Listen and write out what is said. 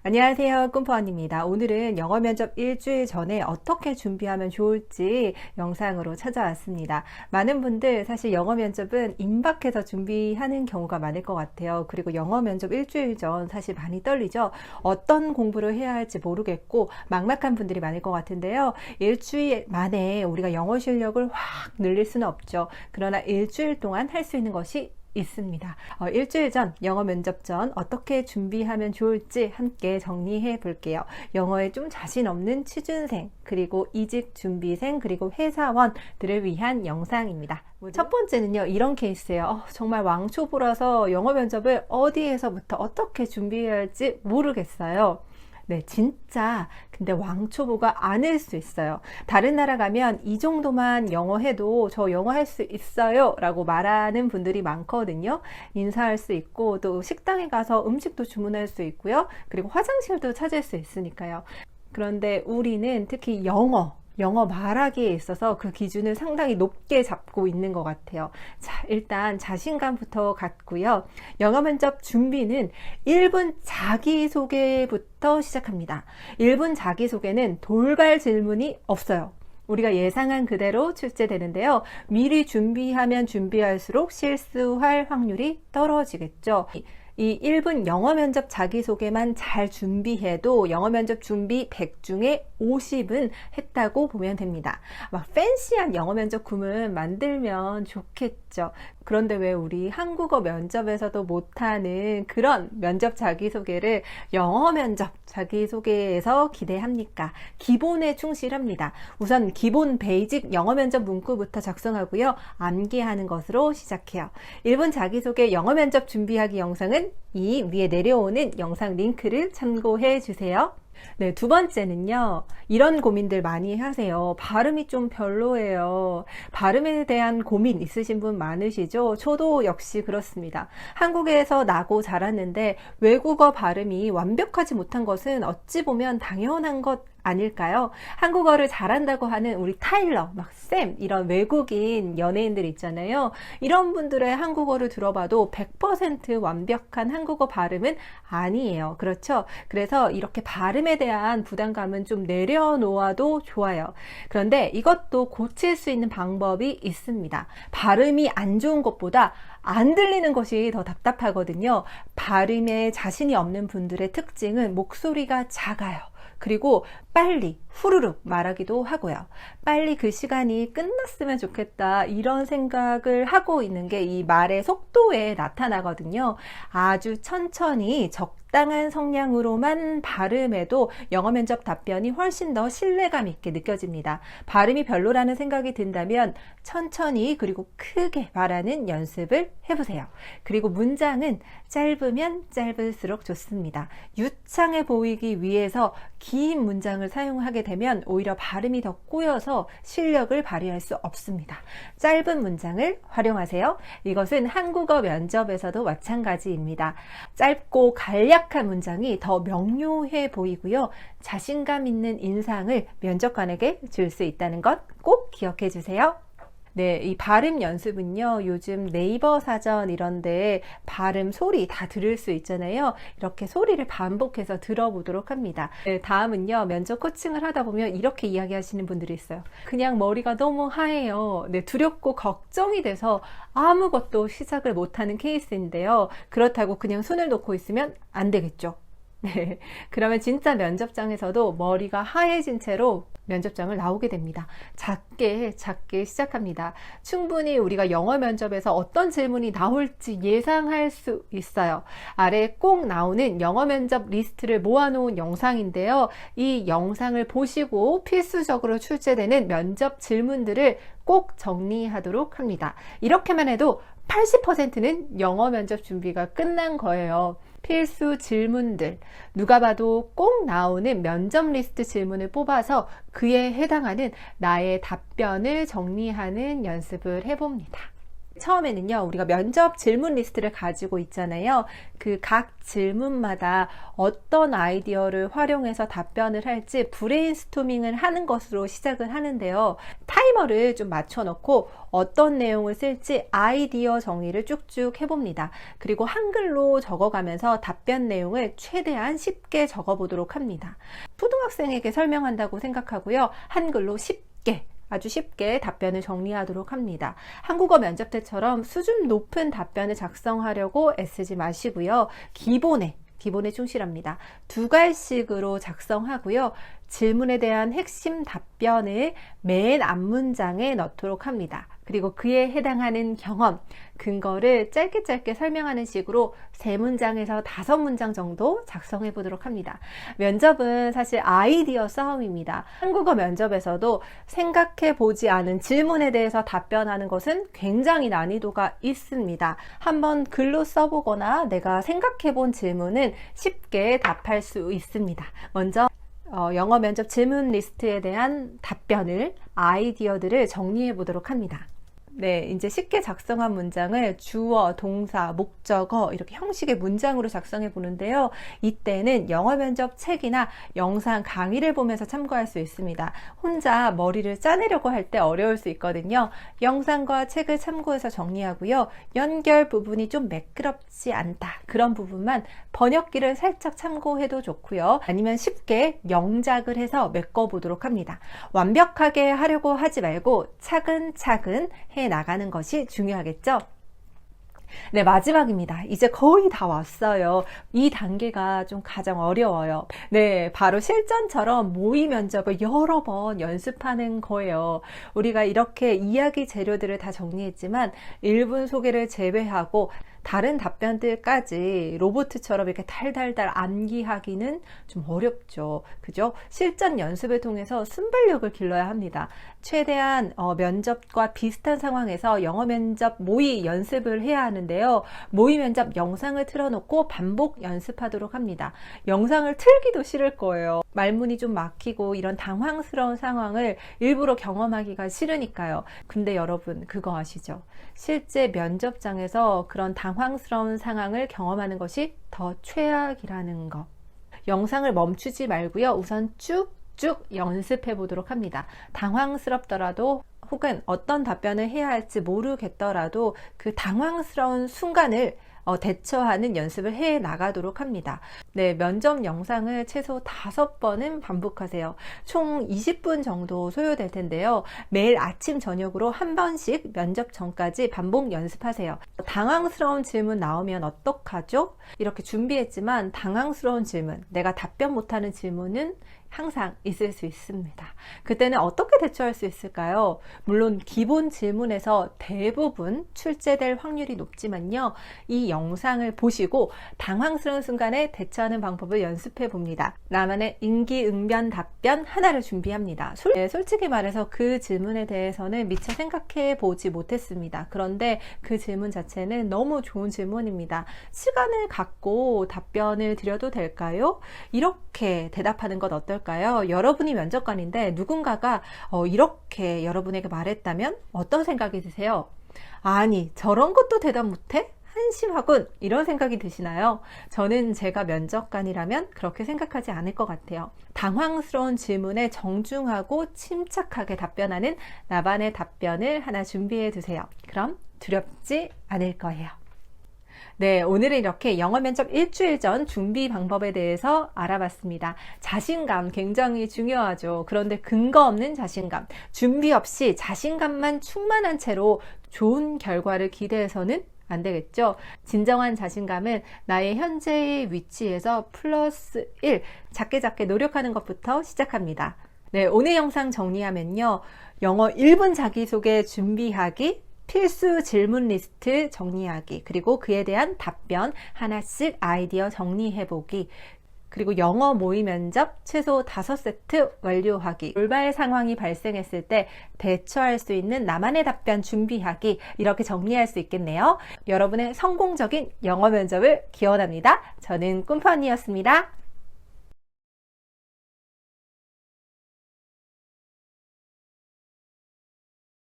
안녕하세요. 꿈퍼원입니다. 오늘은 영어 면접 일주일 전에 어떻게 준비하면 좋을지 영상으로 찾아왔습니다. 많은 분들 사실 영어 면접은 임박해서 준비하는 경우가 많을 것 같아요. 그리고 영어 면접 일주일 전 사실 많이 떨리죠. 어떤 공부를 해야 할지 모르겠고 막막한 분들이 많을 것 같은데요. 일주일 만에 우리가 영어 실력을 확 늘릴 수는 없죠. 그러나 일주일 동안 할 수 있는 것이 있습니다. 일주일 전, 영어 면접 전 어떻게 준비하면 좋을지 함께 정리해 볼게요. 영어에 좀 자신 없는 취준생, 그리고 이직 준비생, 그리고 회사원들을 위한 영상입니다. 첫 번째는요, 이런 케이스예요. 정말 왕초보라서 영어 면접을 어디에서부터 어떻게 준비해야 할지 모르겠어요. 네, 진짜 근데 왕초보가 아닐 수 있어요. 다른 나라 가면 이 정도만 영어 해도 저 영어 할 수 있어요 라고 말하는 분들이 많거든요. 인사할 수 있고 또 식당에 가서 음식도 주문할 수 있고요. 그리고 화장실도 찾을 수 있으니까요. 그런데 우리는 특히 영어 말하기에 있어서 그 기준을 상당히 높게 잡고 있는 것 같아요. 자, 일단 자신감부터 갖고요. 영어 면접 준비는 1분 자기소개부터 시작합니다. 1분 자기소개는 돌발 질문이 없어요. 우리가 예상한 그대로 출제되는데요. 미리 준비하면 준비할수록 실수할 확률이 떨어지겠죠. 이 1분 영어 면접 자기소개만 잘 준비해도 영어 면접 준비 100 중에 50은 했다고 보면 됩니다. 막 팬시한 영어 면접 구문 만들면 좋겠죠. 그런데 왜 우리 한국어 면접에서도 못하는 그런 면접 자기소개를 영어 면접 자기소개에서 기대합니까? 기본에 충실합니다. 우선 기본 베이직 영어 면접 문구부터 작성하고요. 암기하는 것으로 시작해요. 1분 자기소개 영어 면접 준비하기 영상은 이 위에 내려오는 영상 링크를 참고해 주세요. 네, 두 번째는요. 이런 고민들 많이 하세요. 발음이 좀 별로예요. 발음에 대한 고민 있으신 분 많으시죠? 저도 역시 그렇습니다. 한국에서 나고 자랐는데 외국어 발음이 완벽하지 못한 것은 어찌 보면 당연한 것 아닐까요? 한국어를 잘한다고 하는 우리 타일러, 막 쌤, 이런 외국인 연예인들 있잖아요. 이런 분들의 한국어를 들어봐도 100% 완벽한 한국어 발음은 아니에요. 그렇죠? 그래서 이렇게 발음에 대한 부담감은 좀 내려놓아도 좋아요. 그런데 이것도 고칠 수 있는 방법이 있습니다. 발음이 안 좋은 것보다 안 들리는 것이 더 답답하거든요. 발음에 자신이 없는 분들의 특징은 목소리가 작아요. 그리고 빨리 후루룩 말하기도 하고요. 빨리 그 시간이 끝났으면 좋겠다 이런 생각을 하고 있는 게 이 말의 속도에 나타나거든요. 아주 천천히 적당한 성량으로만 발음해도 영어 면접 답변이 훨씬 더 신뢰감 있게 느껴집니다. 발음이 별로라는 생각이 든다면 천천히 그리고 크게 말하는 연습을 해보세요. 그리고 문장은 짧으면 짧을수록 좋습니다. 유창해 보이기 위해서 긴 문장을 사용하게 되면 오히려 발음이 더 꼬여서 실력을 발휘할 수 없습니다. 짧은 문장을 활용하세요. 이것은 한국어 면접에서도 마찬가지입니다. 짧고 간략한 문장이 더 명료해 보이고요. 자신감 있는 인상을 면접관에게 줄 수 있다는 것 꼭 기억해 주세요. 네, 이 발음 연습은요, 요즘 네이버 사전 이런데 발음 소리 다 들을 수 있잖아요. 이렇게 소리를 반복해서 들어보도록 합니다. 네, 다음은요, 면접 코칭을 하다 보면 이렇게 이야기하시는 분들이 있어요. 그냥 머리가 너무 하얘요. 네, 두렵고 걱정이 돼서 아무것도 시작을 못하는 케이스인데요. 그렇다고 그냥 손을 놓고 있으면 안 되겠죠. 네, 그러면 진짜 면접장에서도 머리가 하얘진 채로 면접장을 나오게 됩니다. 작게 시작합니다. 충분히 우리가 영어 면접에서 어떤 질문이 나올지 예상할 수 있어요. 아래 꼭 나오는 영어 면접 리스트를 모아놓은 영상인데요. 이 영상을 보시고 필수적으로 출제되는 면접 질문들을 꼭 정리하도록 합니다. 이렇게만 해도 80%는 영어 면접 준비가 끝난 거예요. 필수 질문들, 누가 봐도 꼭 나오는 면접 리스트 질문을 뽑아서 그에 해당하는 나의 답변을 정리하는 연습을 해봅니다. 처음에는요, 우리가 면접 질문 리스트를 가지고 있잖아요. 그 각 질문마다 어떤 아이디어를 활용해서 답변을 할지 브레인스토밍을 하는 것으로 시작을 하는데요. 타이머를 좀 맞춰놓고 어떤 내용을 쓸지 아이디어 정리를 쭉쭉 해봅니다. 그리고 한글로 적어가면서 답변 내용을 최대한 쉽게 적어보도록 합니다. 초등학생에게 설명한다고 생각하고요. 한글로 쉽게, 아주 쉽게 답변을 정리하도록 합니다. 한국어 면접 때처럼 수준 높은 답변을 작성하려고 애쓰지 마시고요. 기본에 충실합니다. 2갈씩으로 작성하고요. 질문에 대한 핵심 답변을 맨 앞문장에 넣도록 합니다. 그리고 그에 해당하는 경험, 근거를 짧게 설명하는 식으로 3문장에서 5문장 정도 작성해 보도록 합니다. 면접은 사실 아이디어 싸움입니다. 한국어 면접에서도 생각해 보지 않은 질문에 대해서 답변하는 것은 굉장히 난이도가 있습니다. 한번 글로 써보거나 내가 생각해 본 질문은 쉽게 답할 수 있습니다. 먼저 영어 면접 질문 리스트에 대한 답변을, 아이디어들을 정리해 보도록 합니다. 네, 이제 쉽게 작성한 문장을 주어, 동사, 목적어 이렇게 형식의 문장으로 작성해 보는데요. 이때는 영어 면접 책이나 영상 강의를 보면서 참고할 수 있습니다. 혼자 머리를 짜내려고 할 때 어려울 수 있거든요. 영상과 책을 참고해서 정리하고요. 연결 부분이 좀 매끄럽지 않다, 그런 부분만 번역기를 살짝 참고해도 좋고요. 아니면 쉽게 영작을 해서 메꿔보도록 합니다. 완벽하게 하려고 하지 말고 차근차근 해 나가는 것이 중요하겠죠? 네, 마지막입니다. 이제 거의 다 왔어요. 이 단계가 좀 가장 어려워요. 네, 바로 실전처럼 모의 면접을 여러 번 연습하는 거예요. 우리가 이렇게 이야기 재료들을 다 정리했지만 1분 소개를 제외하고 다른 답변들까지 로봇처럼 이렇게 달달달 암기하기는 좀 어렵죠. 그죠? 실전 연습을 통해서 순발력을 길러야 합니다. 최대한 면접과 비슷한 상황에서 영어 면접 모의 연습을 해야 하는데요. 모의 면접 영상을 틀어놓고 반복 연습하도록 합니다. 영상을 틀기도 싫을 거예요. 말문이 좀 막히고 이런 당황스러운 상황을 일부러 경험하기가 싫으니까요. 근데 여러분, 그거 아시죠? 실제 면접장에서 그런 당황스러운 상황을 경험하는 것이 더 최악이라는 거. 영상을 멈추지 말고요. 우선 쭉쭉 연습해 보도록 합니다. 당황스럽더라도 혹은 어떤 답변을 해야 할지 모르겠더라도 그 당황스러운 순간을 대처하는 연습을 해 나가도록 합니다. 네, 면접 영상을 최소 5번은 반복하세요. 총 20분 정도 소요될 텐데요. 매일 아침 저녁으로 한 번씩 면접 전까지 반복 연습하세요. 당황스러운 질문 나오면 어떡하죠? 이렇게 준비했지만 당황스러운 질문, 내가 답변 못하는 질문은 항상 있을 수 있습니다. 그때는 어떻게 대처할 수 있을까요? 물론 기본 질문에서 대부분 출제될 확률이 높지만요. 이 영상을 보시고 당황스러운 순간에 대처하는 방법을 연습해 봅니다. 나만의 임기응변 답변 하나를 준비합니다. 솔직히 말해서 그 질문에 대해서는 미처 생각해 보지 못했습니다. 그런데 그 질문 자체는 너무 좋은 질문입니다. 시간을 갖고 답변을 드려도 될까요? 이렇게 대답하는 것 어떨까요? 여러분이 면접관인데 누군가가 이렇게 여러분에게 말했다면 어떤 생각이 드세요? 아니, 저런 것도 대답 못해? 한심하군, 이런 생각이 드시나요? 저는 제가 면접관이라면 그렇게 생각하지 않을 것 같아요. 당황스러운 질문에 정중하고 침착하게 답변하는 나만의 답변을 하나 준비해 두세요. 그럼 두렵지 않을 거예요. 네, 오늘은 이렇게 영어 면접 일주일 전 준비 방법에 대해서 알아봤습니다. 자신감 굉장히 중요하죠. 그런데 근거 없는 자신감, 준비 없이 자신감만 충만한 채로 좋은 결과를 기대해서는 안 되겠죠. 진정한 자신감은 나의 현재의 위치에서 플러스 1, 작게 노력하는 것부터 시작합니다. 네, 오늘 영상 정리하면요. 영어 1분 자기소개 준비하기, 필수 질문 리스트 정리하기, 그리고 그에 대한 답변 하나씩 아이디어 정리해보기, 그리고 영어 모의 면접 최소 5세트 완료하기, 돌발 상황이 발생했을 때 대처할 수 있는 나만의 답변 준비하기, 이렇게 정리할 수 있겠네요. 여러분의 성공적인 영어 면접을 기원합니다. 저는 꿈퍼니였습니다.